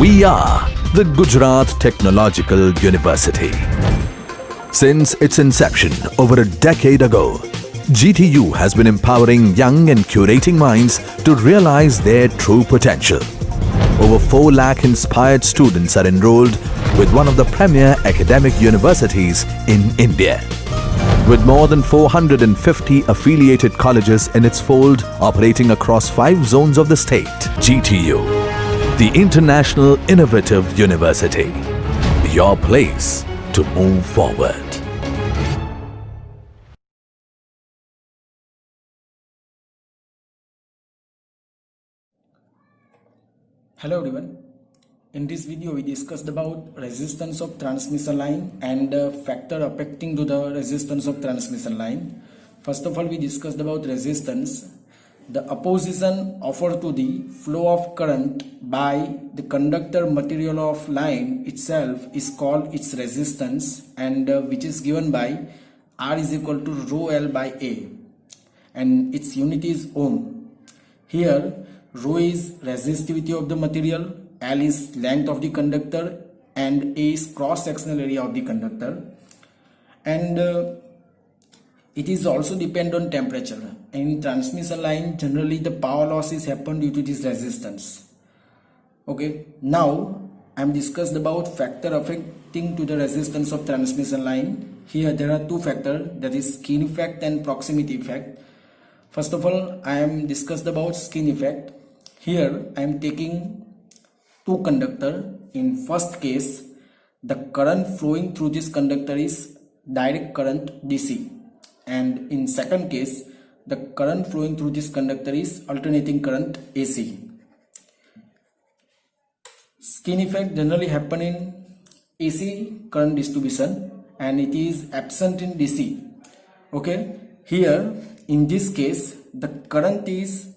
We are the Gujarat Technological University. Since its inception over a decade ago, GTU has been empowering young and curating minds to realize their true potential. Over 4 lakh inspired students are enrolled with one of the premier academic universities in India. With more than 450 affiliated colleges in its fold operating across 5 zones of the state, GTU, the International Innovative University, your place to move forward. Hello everyone. In this video we discussed about resistance of transmission line and factor affecting to the resistance of transmission line. First of all, we discussed about resistance. The opposition offered to the flow of current by the conductor material of line itself is called its resistance, and which is given by R is equal to rho L by A, and its unit is ohm. Here rho is resistivity of the material, L is length of the conductor, and A is cross sectional area of the conductor, and it is also depend on temperature. In transmission line, generally the power losses happen due to this resistance. Okay, now I am discussed about factor affecting to the resistance of transmission line. Here there are 2 factors, that is skin effect and proximity effect. First of all, I am discussed about skin effect. Here I am taking 2 conductor. In first case, the current flowing through this conductor is direct current DC, and in second case, the current flowing through this conductor is alternating current AC. Skin effect generally happen in AC current distribution and it is absent in DC. Okay, here in this case the current is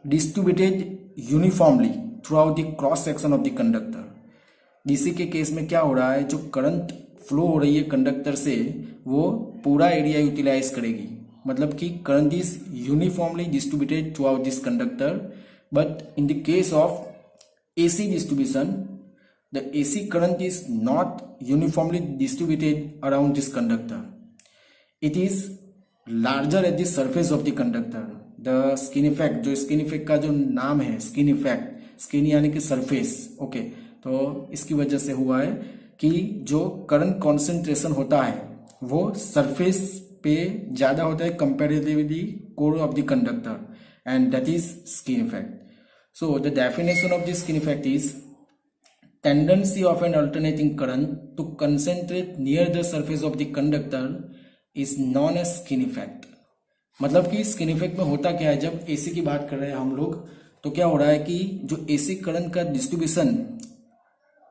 distributed uniformly throughout the cross section of the conductor. DC के case में क्या हो रहा है, जो current flow हो रही है कंडक्टर से वो पूरा एरिया यूटिलाइज करेगी, मतलब कि current is uniformly distributed through out this conductor. But in the case of AC distribution, the AC current is not uniformly distributed around this conductor. It is larger at the surface of the conductor. The skin effect, जो skin effect का जो नाम है skin effect, skin यानी कि surface. Okay, तो इसकी वजह से हुआ है कि जो करंट कॉन्सेंट्रेशन होता है वो सरफेस पे ज्यादा होता है comparatively core of the conductor, and that is skin effect. So the definition of this skin effect is tendency of an alternating current to concentrate near the surface of the conductor is known as skin effect. मतलब कि skin effect में होता क्या है, जब AC की बात कर रहे हैं हम लोग, तो क्या हो रहा है कि जो एसी करंट का डिस्ट्रीब्यूशन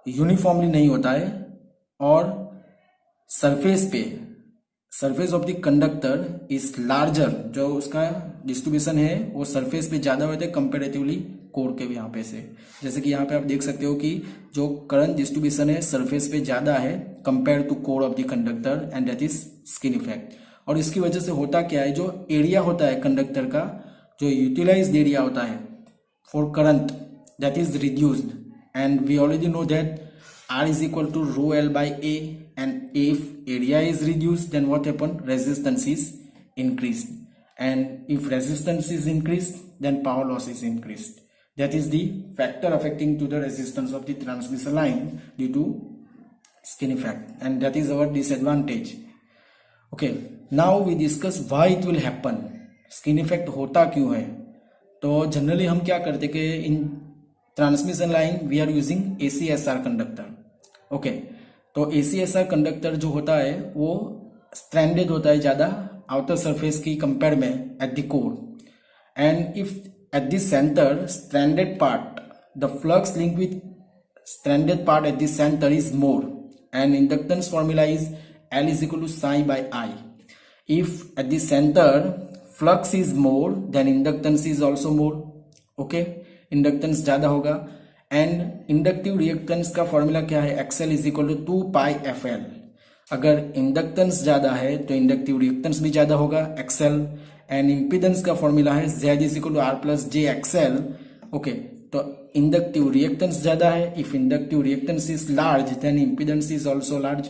यूनिफॉर्मली नहीं होता है और surface of the conductor is larger, जो उसका डिस्ट्रीब्यूशन है वो सरफेस पे ज्यादा होता है कंपेरेटिवली कोर के भी यहाँ पे से. जैसे कि यहाँ पे आप देख सकते हो कि जो करंट डिस्ट्रीब्यूशन है सरफेस पे ज्यादा है compare to core of the conductor, and that is skin effect. और इसकी वजह से होता क्या है, जो एरिया होता है कंडक्टर का, जो यूटिलाइज्ड एरिया होता है for current, that is reduced, and we already know that R is equal to rho L by A, and if area is reduced, then what happen, resistance is increased, and if resistance is increased, then power loss is increased. That is the factor affecting to the resistance of the transmission line due to skin effect, and that is our disadvantage. Okay, now we discuss why it will happen. Skin effect होता क्यों है. तो generally हम क्या करते कि इन transmission line we are using ACSR conductor. Okay, तो ACSR कंडक्टर जो होता है वो स्ट्रैंडेड होता है ज्यादा आउटर सरफेस की कंपेयर में at the core, and if at the centre stranded part, the flux link with stranded part at the centre is more, and inductance formula is L is equal to psi by I. If at the center flux is more, then inductance is also more. Okay, inductance ज्यादा होगा, and inductive reactance का formula क्या है, XL is equal to 2 pi FL. अगर inductance ज्यादा है तो inductive reactance भी ज्यादा होगा, एक्सएल, एंड इंपीडेंस का फॉर्मूला है Z is equal to R plus J XL. Okay, तो इंडक्टिव रिएक्टेंस ज्यादा है. If inductive reactance is large then impedance is also large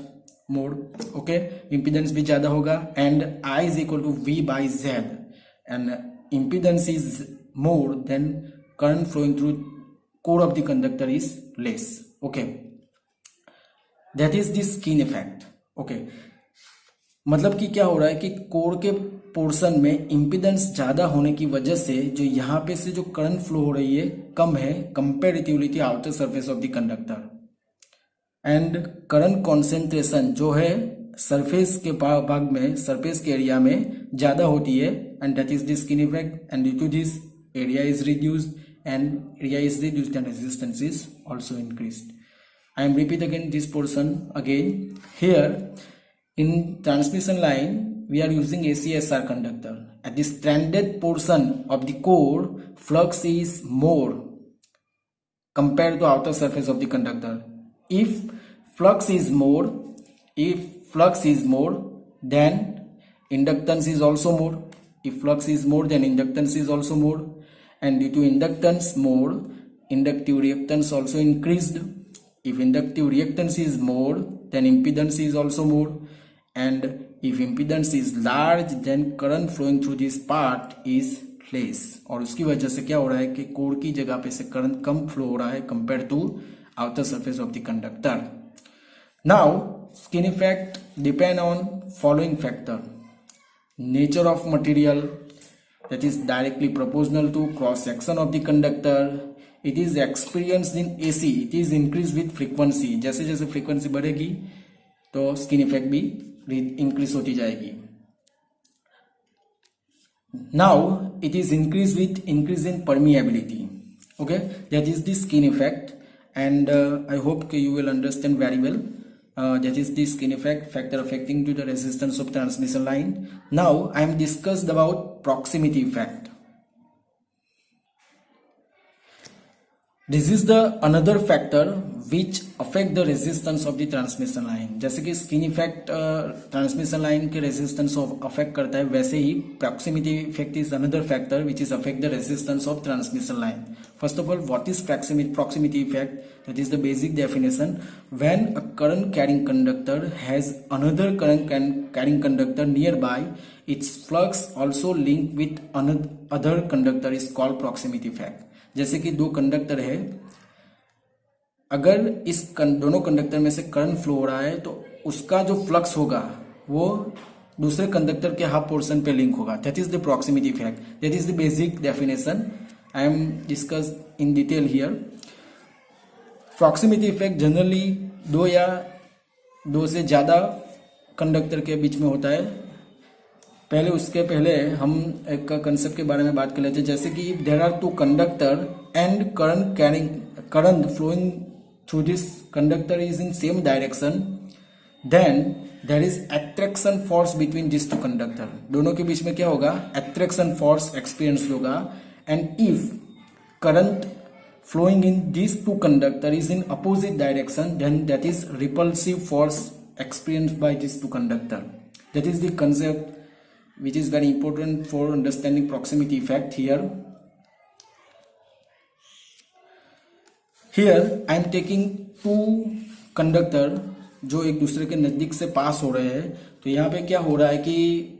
more. Okay, impedance भी ज्यादा होगा. And I is equal to V by Z and impedance is more then current flowing through core of the conductor is less. Okay, that is the skin effect. Okay, मतलब कि क्या हो रहा है कि कोर के पोर्शन में impedance ज्यादा होने की वजह से जो यहाँ पे से जो करंट फ्लो हो रही है कम है comparatively to outer surface of the conductor. And current concentration जो है सरफेस के भाग में, सरफेस के एरिया में ज्यादा होती है. And that is the skin effect. And due to this area is reduced and area is reduced and resistance is also increased. I am repeat again this portion again. Here in transmission line we are using ACSR conductor. At the stranded portion of the core, flux is more compared to outer surface of the conductor. If flux is more, then inductance is also more. If flux is more, then inductance is also more. And due to inductance more, inductive reactance also increased. If inductive reactance is more, then impedance is also more. And if impedance is large, then current flowing through this part is less. और उसकी वजह से क्या हो रहा है कि core की जगह पे से करंट कम फ्लो हो रहा है compare to outer surface of the conductor. Now skin effect depend on following factor. Nature of material, that is directly proportional to cross section of the conductor. It is experienced in AC. It is increased with frequency. जैसे जैसे frequency बढ़ेगी तो skin effect भी increase होती जाएगी. Now it is increased with increase in permeability. Okay, that is the skin effect. And I hope you will understand very well. That is the skin effect factor affecting to the resistance of transmission line. Now I am discussed about proximity effect. This is the another factor which affect the resistance of the transmission line. जैसे कि skin effect transmission line के resistance of affect करता है, वैसे ही proximity effect is another factor which is affect the resistance of transmission line. First of all, what is proximity effect? That is the basic definition. When a current carrying conductor has another current carrying conductor nearby, its flux also linked with another conductor is called proximity effect. जैसे कि दो conductor है, अगर इस दोनों conductor में से current flow हो रहा है तो उसका जो फ्लक्स होगा वो दूसरे कंडक्टर के हाफ पोर्शन पे लिंक होगा. That is the proximity effect. That is the basic definition. I am discuss in detail here. Proximity effect generally दो या दो से ज्यादा कंडक्टर के बीच में होता है. उसके पहले हम एक कंसेप्ट के बारे में बात कर लेते हैं. जैसे कि there are two conductor and current flowing through this conductor is in same direction, then there is attraction force between this two conductor. दोनों के बीच में क्या होगा? अट्रैक्शन फोर्स एक्सपीरियंस होगा. And if current flowing in these two conductor is in opposite direction, then that is repulsive force experienced by these two conductor. That is the concept which is very important for understanding proximity effect. Here I am taking two conductor जो एक दूसरे के नजदीक से पास हो रहे हैं. तो यहाँ पे क्या हो रहा है कि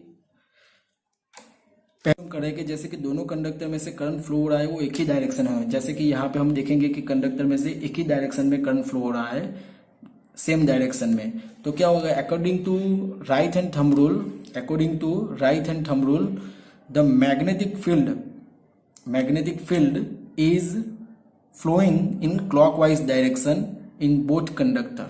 करें कि जैसे कि दोनों कंडक्टर में से करंट फ्लो हो रहा है वो एक ही डायरेक्शन है. जैसे कि यहाँ पे हम देखेंगे कि कंडक्टर में से एक ही डायरेक्शन में करंट फ्लो हो रहा है, सेम डायरेक्शन में. तो क्या होगा? According to right hand thumb rule the magnetic field is flowing in clockwise direction in both conductor.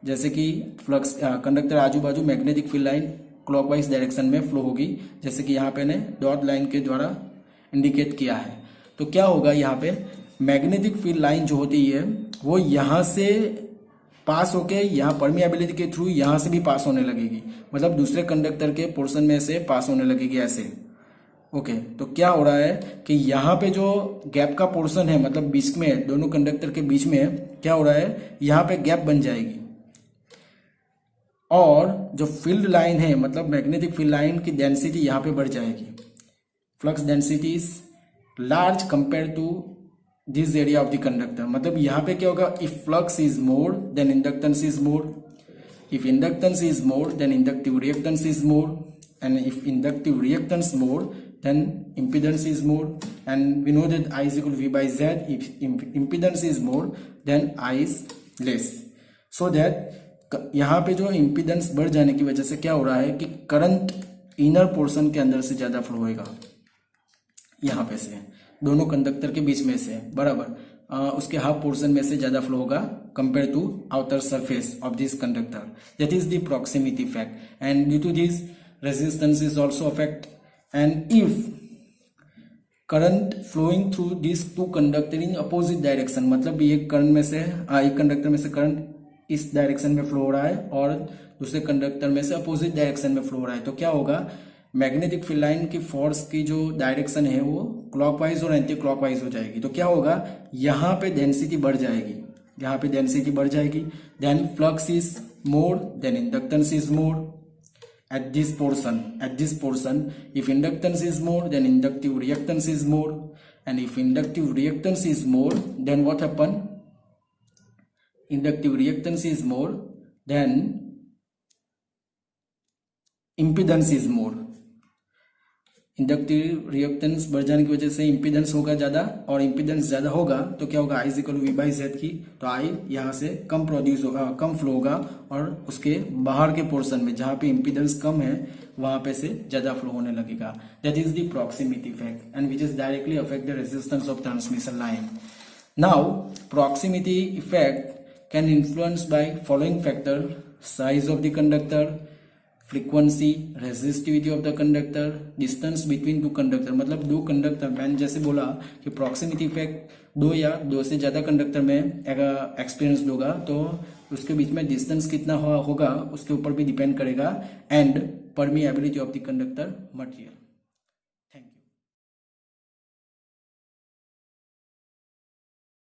जैसे कि फ्लक्स कंडक्टर आजू बाजू magnetic field line clockwise direction में फ्लो होगी, जैसे कि यहाँ पे ने डॉट लाइन के द्वारा इंडिकेट किया है. तो क्या होगा? यहाँ पे मैग्नेटिक फील्ड लाइन जो होती है वो यहाँ से पास होके यहाँ परमिएबिलिटी के थ्रू यहाँ से भी पास होने लगेगी, मतलब दूसरे कंडक्टर के पोर्शन में से पास होने लगेगी ऐसे. ओके, तो क्या हो रहा है कि यहाँ पे जो गैप का पोर्शन है, मतलब बीच में दोनों कंडक्टर के बीच में क्या हो रहा है, यहाँ पे गैप बन जाएगी. और जो फील्ड लाइन है, मतलब मैग्नेटिक फील्ड लाइन की डेंसिटी यहाँ पे बढ़ जाएगी. Flux density is large compare to this area of the conductor. मतलब यहाँ पे क्या होगा, if flux is more then inductance is more, if inductance is more then inductive reactance is more, and if inductive reactance more then impedance is more, and we know that I is equal to V by Z. If impedance is more then I is less, so that यहाँ पे जो impedance बढ़ जाने की वजह से क्या हो रहा है कि करंट इनर पोर्शन के अंदर से ज्यादा फ्लो होएगा, यहाँ पे से दोनों कंडक्टर के बीच में से बराबर उसके हाफ पोर्शन में से ज्यादा फ्लो होगा compare to outer surface of this conductor. That is the proximity fact, and due to this resistance is also affect, and if current flowing through this two conductor in opposite direction, मतलब एक current में से एक conductor में से current इस direction में flow हो रहा है और दूसरे कंडक्टर में से अपोजिट डायरेक्शन में फ्लो हो रहा है, तो क्या होगा, मैग्नेटिक फील्ड लाइन की फोर्स की जो डायरेक्शन है वो क्लॉकवाइज और एंटी क्लॉकवाइज हो जाएगी। तो क्या होगा, यहाँ पे डेंसिटी बढ़ जाएगी, यहाँ पे डेंसिटी बढ़ जाएगी, then flux is more then inductance is more at this portion. If inductance is more then inductive reactance is more, and if inductive reactance is more then what happen, inductive reactance is more then impedance is more. Inductive reactance बढ़ जाने की वजह से impedance होगा ज्यादा, और impedance ज्यादा होगा तो क्या होगा, I is equal to V by Z की, तो आई यहाँ से कम प्रोड्यूस होगा, कम फ्लो होगा, और उसके बाहर के पोर्शन में जहाँ पे इंपीडेंस कम है वहां पे से ज्यादा फ्लो होने लगेगा। That is the proximity effect and which is directly affect the resistance of transmission line. Now proximity effect can influence by following factor, size of the conductor, frequency, resistivity of the conductor, distance between two conductor. मतलब दो conductor, मैंने जैसे बोला कि proximity effect दो या दो से ज्यादा कंडक्टर में एक्सपीरियंस होगा तो उसके बीच में डिस्टेंस कितना होगा उसके ऊपर भी डिपेंड करेगा, and permeability of the conductor material.